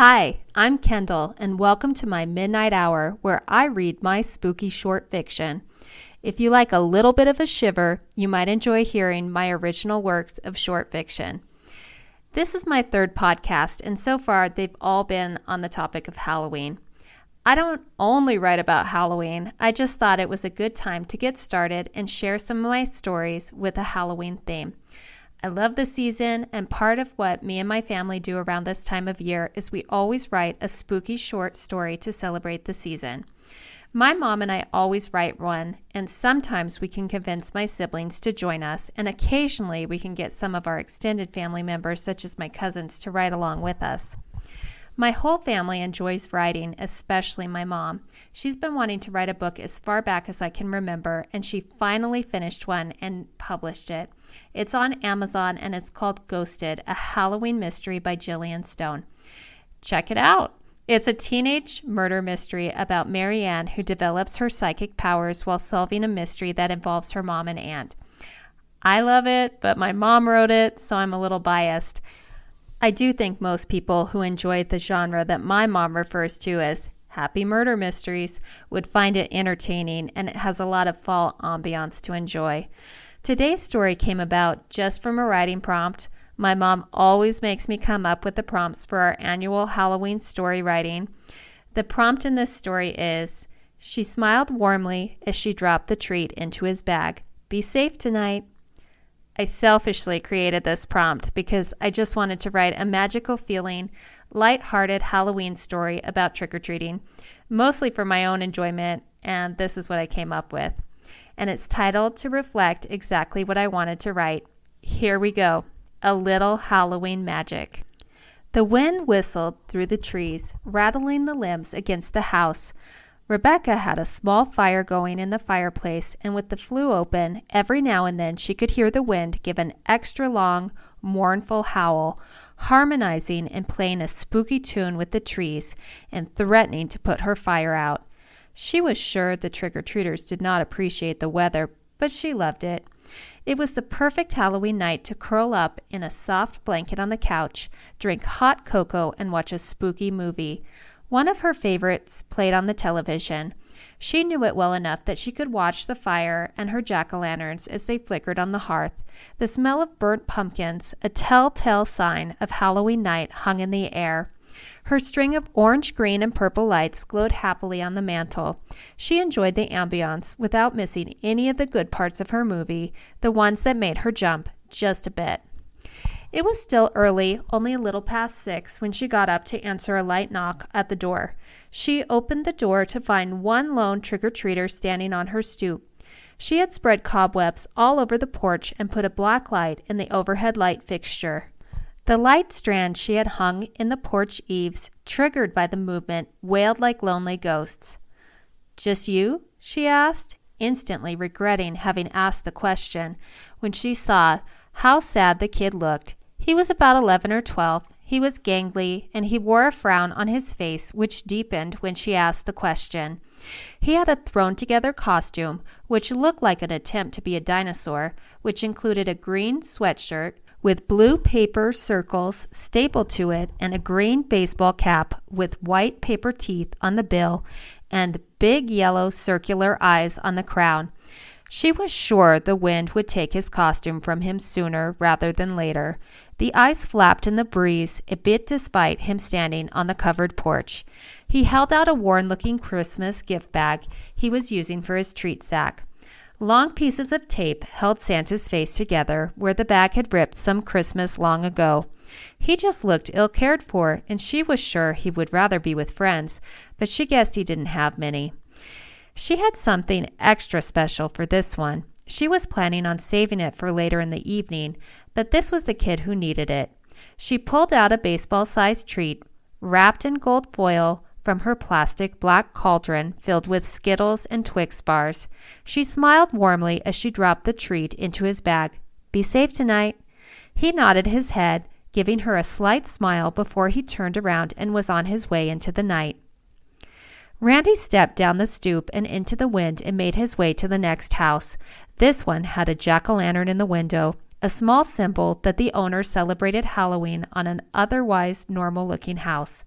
Hi, I'm Kendall, and welcome to my Midnight Hour, where I read my spooky short fiction. If you like a little bit of a shiver, you might enjoy hearing my original works of short fiction. This is my third podcast, and so far they've all been on the topic of Halloween. I don't only write about Halloween, I just thought it was a good time to get started and share some of my stories with a Halloween theme. I love the season, and part of what me and my family do around this time of year is we always write a spooky short story to celebrate the season. My mom and I always write one, and sometimes we can convince my siblings to join us, and occasionally we can get some of our extended family members, such as my cousins, to write along with us. My whole family enjoys writing, especially my mom. She's been wanting to write a book as far back as I can remember, and she finally finished one and published it. It's on Amazon, and it's called Ghosted, a Halloween mystery by Gillian Stone. Check it out. It's a teenage murder mystery about Mary Ann, who develops her psychic powers while solving a mystery that involves her mom and aunt. I love it, but my mom wrote it, so I'm a little biased. I do think most people who enjoy the genre that my mom refers to as happy murder mysteries would find it entertaining, and it has a lot of fall ambiance to enjoy. Today's story came about just from a writing prompt. My mom always makes me come up with the prompts for our annual Halloween story writing. The prompt in this story is, she smiled warmly as she dropped the treat into his bag. Be safe tonight. I selfishly created this prompt because I just wanted to write a magical feeling, light-hearted Halloween story about trick-or-treating, mostly for my own enjoyment, and this is what I came up with. And it's titled to reflect exactly what I wanted to write. Here we go. A little Halloween magic. The wind whistled through the trees, rattling the limbs against the house. Rebecca had a small fire going in the fireplace, and with the flue open, every now and then she could hear the wind give an extra long, mournful howl, harmonizing and playing a spooky tune with the trees and threatening to put her fire out. She was sure the trick-or-treaters did not appreciate the weather, but she loved it. It was the perfect Halloween night to curl up in a soft blanket on the couch, drink hot cocoa, and watch a spooky movie. One of her favorites played on the television. She knew it well enough that she could watch the fire and her jack-o'-lanterns as they flickered on the hearth. The smell of burnt pumpkins, a telltale sign of Halloween night, hung in the air. Her string of orange, green, and purple lights glowed happily on the mantel. She enjoyed the ambiance without missing any of the good parts of her movie, the ones that made her jump just a bit. It was still early, only a little past 6, when she got up to answer a light knock at the door. She opened the door to find one lone trick-or-treater standing on her stoop. She had spread cobwebs all over the porch and put a black light in the overhead light fixture. The light strand she had hung in the porch eaves, triggered by the movement, wailed like lonely ghosts. "Just you?" she asked, instantly regretting having asked the question when she saw how sad the kid looked. He was about 11 or 12. He was gangly, and he wore a frown on his face which deepened when she asked the question. He had a thrown-together costume which looked like an attempt to be a dinosaur, which included a green sweatshirt with blue paper circles stapled to it and a green baseball cap with white paper teeth on the bill and big yellow circular eyes on the crown. She was sure the wind would take his costume from him sooner rather than later. The eyes flapped in the breeze, a bit despite him standing on the covered porch. He held out a worn-looking Christmas gift bag he was using for his treat sack. Long pieces of tape held Santa's face together where the bag had ripped some Christmas long ago. He just looked ill-cared for, and she was sure he would rather be with friends, but she guessed he didn't have many. She had something extra special for this one. She was planning on saving it for later in the evening, but this was the kid who needed it. She pulled out a baseball-sized treat, wrapped in gold foil, from her plastic black cauldron filled with Skittles and Twix bars. She smiled warmly as she dropped the treat into his bag. "Be safe tonight." He nodded his head, giving her a slight smile before he turned around and was on his way into the night. Randy stepped down the stoop and into the wind and made his way to the next house. This one had a jack-o'-lantern in the window, a small symbol that the owner celebrated Halloween on an otherwise normal-looking house.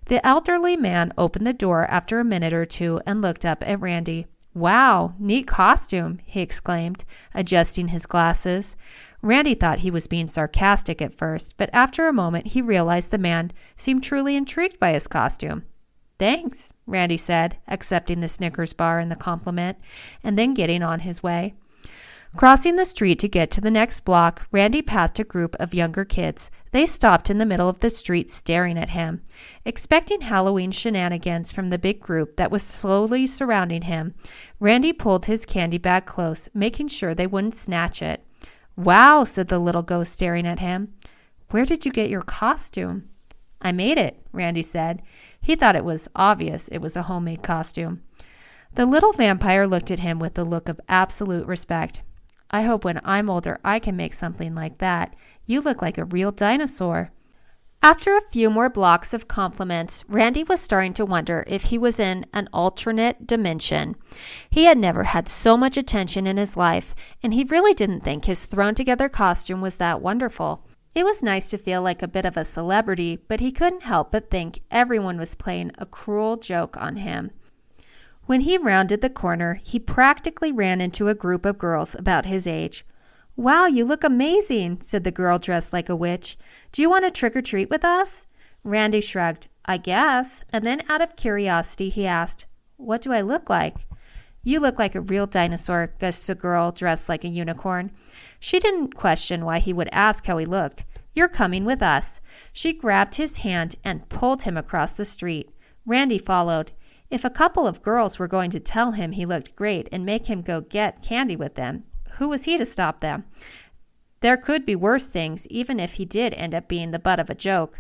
The elderly man opened the door after a minute or two and looked up at Randy. "Wow, neat costume," he exclaimed, adjusting his glasses. Randy thought he was being sarcastic at first, but after a moment he realized the man seemed truly intrigued by his costume. "Thanks," Randy said, accepting the Snickers bar and the compliment, and then getting on his way. Crossing the street to get to the next block, Randy passed a group of younger kids. They stopped in the middle of the street staring at him. Expecting Halloween shenanigans from the big group that was slowly surrounding him, Randy pulled his candy bag close, making sure they wouldn't snatch it. "Wow," said the little ghost, staring at him. "Where did you get your costume?" "I made it," Randy said. He thought it was obvious it was a homemade costume. The little vampire looked at him with a look of absolute respect. "I hope when I'm older I can make something like that. You look like a real dinosaur." After a few more blocks of compliments, Randy was starting to wonder if he was in an alternate dimension. He had never had so much attention in his life, and he really didn't think his thrown-together costume was that wonderful. It was nice to feel like a bit of a celebrity, but he couldn't help but think everyone was playing a cruel joke on him. When he rounded the corner, he practically ran into a group of girls about his age. "Wow, you look amazing," said the girl dressed like a witch. "Do you want to trick or treat with us?" Randy shrugged. "I guess." And then out of curiosity, he asked, "What do I look like?" "You look like a real dinosaur," guessed the girl dressed like a unicorn. She didn't question why he would ask how he looked. "You're coming with us." She grabbed his hand and pulled him across the street. Randy followed. If a couple of girls were going to tell him he looked great and make him go get candy with them, who was he to stop them? There could be worse things, even if he did end up being the butt of a joke.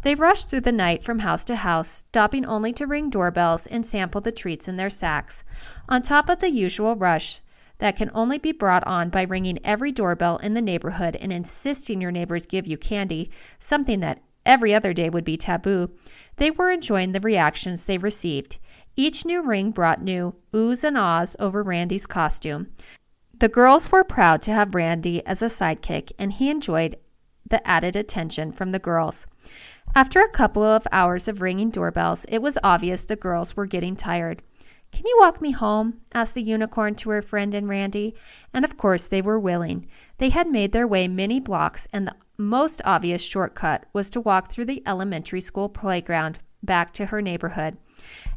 They rushed through the night from house to house, stopping only to ring doorbells and sample the treats in their sacks. On top of the usual rush that can only be brought on by ringing every doorbell in the neighborhood and insisting your neighbors give you candy, something that every other day would be taboo, they were enjoying the reactions they received. Each new ring brought new oohs and ahs over Randy's costume. The girls were proud to have Randy as a sidekick, and he enjoyed the added attention from the girls. After a couple of hours of ringing doorbells, it was obvious the girls were getting tired. "Can you walk me home?" asked the unicorn to her friend and Randy, and of course they were willing. They had made their way many blocks, and the most obvious shortcut was to walk through the elementary school playground back to her neighborhood.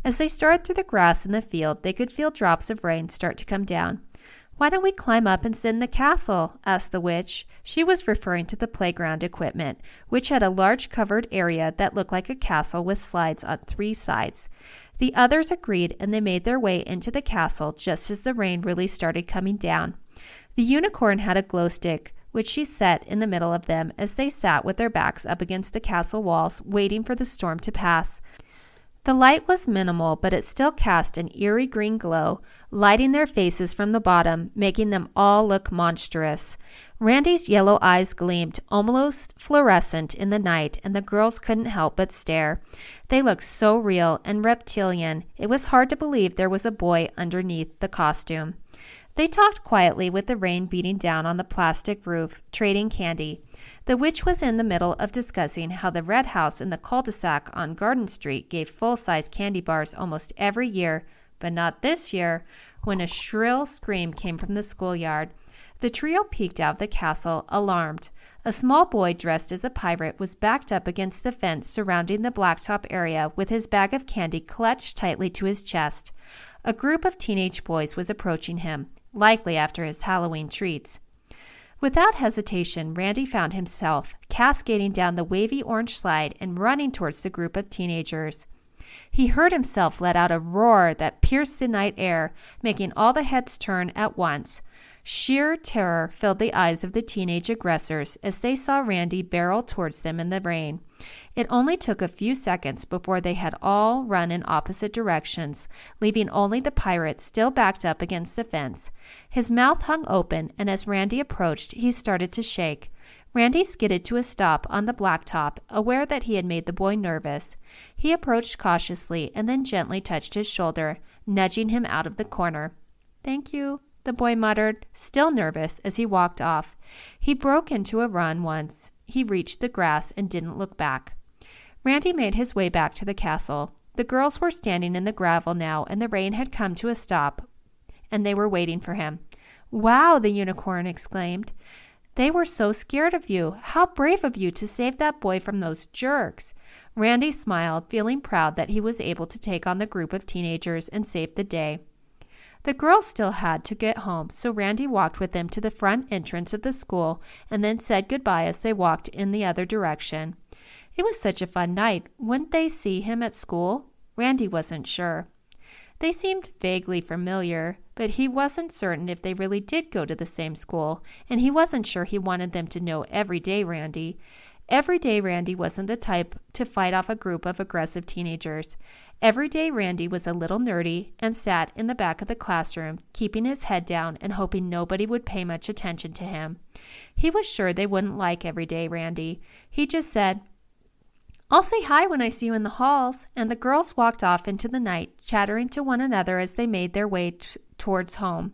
As they started through the grass in the field, they could feel drops of rain start to come down. "Why don't we climb up and sit in the castle?" asked the witch. She was referring to the playground equipment, which had a large covered area that looked like a castle with slides on 3 sides. The others agreed, and they made their way into the castle just as the rain really started coming down. The unicorn had a glow stick, which she set in the middle of them as they sat with their backs up against the castle walls, waiting for the storm to pass. The light was minimal, but it still cast an eerie green glow, lighting their faces from the bottom, making them all look monstrous. Randy's yellow eyes gleamed, almost fluorescent in the night, and the girls couldn't help but stare. They looked so real and reptilian, it was hard to believe there was a boy underneath the costume. They talked quietly with the rain beating down on the plastic roof, trading candy. The witch was in the middle of discussing how the red house in the cul-de-sac on Garden Street gave full-size candy bars almost every year, but not this year, when a shrill scream came from the schoolyard. The trio peeked out of the castle, alarmed. A small boy dressed as a pirate was backed up against the fence surrounding the blacktop area with his bag of candy clutched tightly to his chest. A group of teenage boys was approaching him, likely after his Halloween treats. Without hesitation, Randy found himself cascading down the wavy orange slide and running towards the group of teenagers. He heard himself let out a roar that pierced the night air, making all the heads turn at once. Sheer terror filled the eyes of the teenage aggressors as they saw Randy barrel towards them in the rain. It only took a few seconds before they had all run in opposite directions, leaving only the pirate still backed up against the fence. His mouth hung open, and as Randy approached, he started to shake. Randy skidded to a stop on the blacktop, aware that he had made the boy nervous. He approached cautiously and then gently touched his shoulder, nudging him out of the corner. "Thank you," the boy muttered, still nervous, as he walked off. He broke into a run once he reached the grass and didn't look back. Randy made his way back to the castle. The girls were standing in the gravel now, and the rain had come to a stop, and they were waiting for him. "Wow!" the unicorn exclaimed. "They were so scared of you. How brave of you to save that boy from those jerks." Randy smiled, feeling proud that he was able to take on the group of teenagers and save the day. The girls still had to get home, so Randy walked with them to the front entrance of the school and then said goodbye as they walked in the other direction. It was such a fun night. Wouldn't they see him at school? Randy wasn't sure. They seemed vaguely familiar, but he wasn't certain if they really did go to the same school, and he wasn't sure he wanted them to know Everyday Randy. Everyday Randy wasn't the type to fight off a group of aggressive teenagers. Everyday Randy was a little nerdy and sat in the back of the classroom, keeping his head down and hoping nobody would pay much attention to him. He was sure they wouldn't like Everyday Randy. He just said, "I'll say hi when I see you in the halls," and the girls walked off into the night, chattering to one another as they made their way towards home.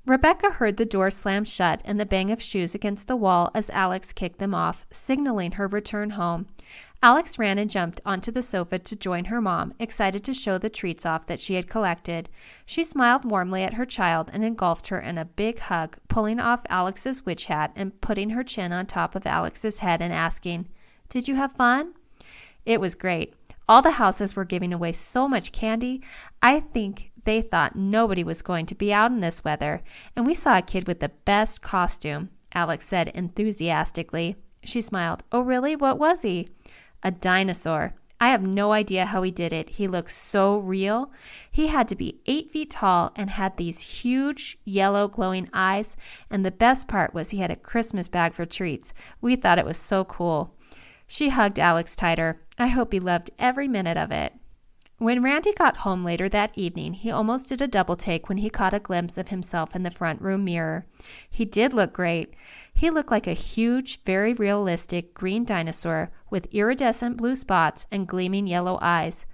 Rebecca heard the door slam shut and the bang of shoes against the wall as Alex kicked them off, signaling her return home. Alex ran and jumped onto the sofa to join her mom, excited to show the treats off that she had collected. She smiled warmly at her child and engulfed her in a big hug, pulling off Alex's witch hat and putting her chin on top of Alex's head and asking, "Did you have fun?" It was great. All the houses were giving away so much candy. I think they thought nobody was going to be out in this weather. And we saw a kid with the best costume, Alex said enthusiastically. She smiled. "Oh, really? What was he?" "A dinosaur. I have no idea how he did it. He looked so real. He had to be 8 feet tall and had these huge yellow glowing eyes. And the best part was he had a Christmas bag for treats. We thought it was so cool." She hugged Alex tighter. "I hope he loved every minute of it." When Randy got home later that evening, he almost did a double take when he caught a glimpse of himself in the front room mirror. He did look great. He looked like a huge, very realistic green dinosaur with iridescent blue spots and gleaming yellow eyes.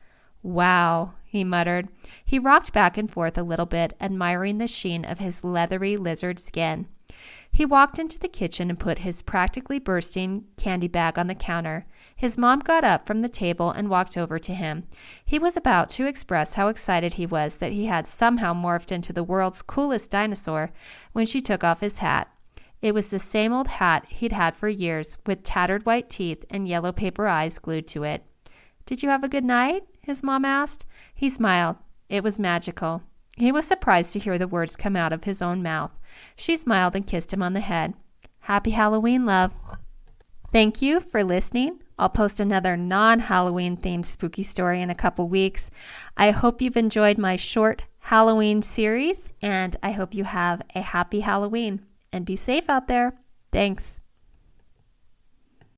"Wow," he muttered. He rocked back and forth a little bit, admiring the sheen of his leathery lizard skin. He walked into the kitchen and put his practically bursting candy bag on the counter. His mom got up from the table and walked over to him. He was about to express how excited he was that he had somehow morphed into the world's coolest dinosaur when she took off his hat. It was the same old hat he'd had for years, with tattered white teeth and yellow paper eyes glued to it. "Did you have a good night?" his mom asked. He smiled. It was magical. He was surprised to hear the words come out of his own mouth. She smiled and kissed him on the head. "Happy Halloween, love." Thank you for listening. I'll post another non-Halloween themed spooky story in a couple weeks. I hope you've enjoyed my short Halloween series, and I hope you have a happy Halloween. And be safe out there. Thanks.